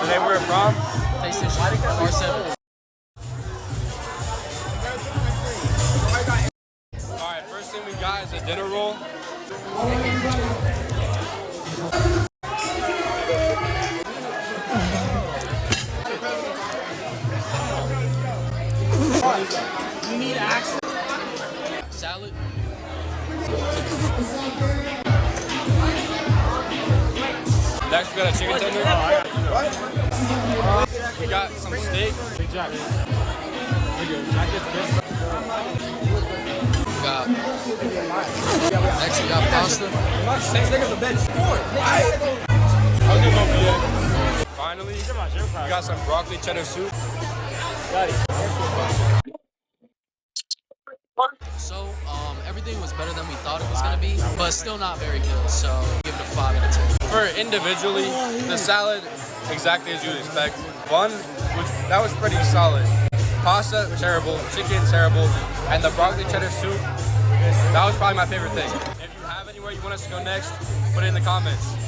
Today we're at prom. PlayStation R7. Alright, first thing we got is a dinner roll. You need access. Salad. Next we got a chicken tender. We got some steak. Good job, man. We're good. I guess this. Next we got pasta. Next nigga's a bitch. I'll give him a Finally, we got some broccoli cheddar soup. So, everything was better than we thought it was gonna be, but still not very good. So, give it a 5 out of 10. For individually, the salad exactly as you'd expect. Bun, that was pretty solid. Pasta, terrible. Chicken, terrible. And the broccoli cheddar soup, that was probably my favorite thing. If you have anywhere you want us to go next, put it in the comments.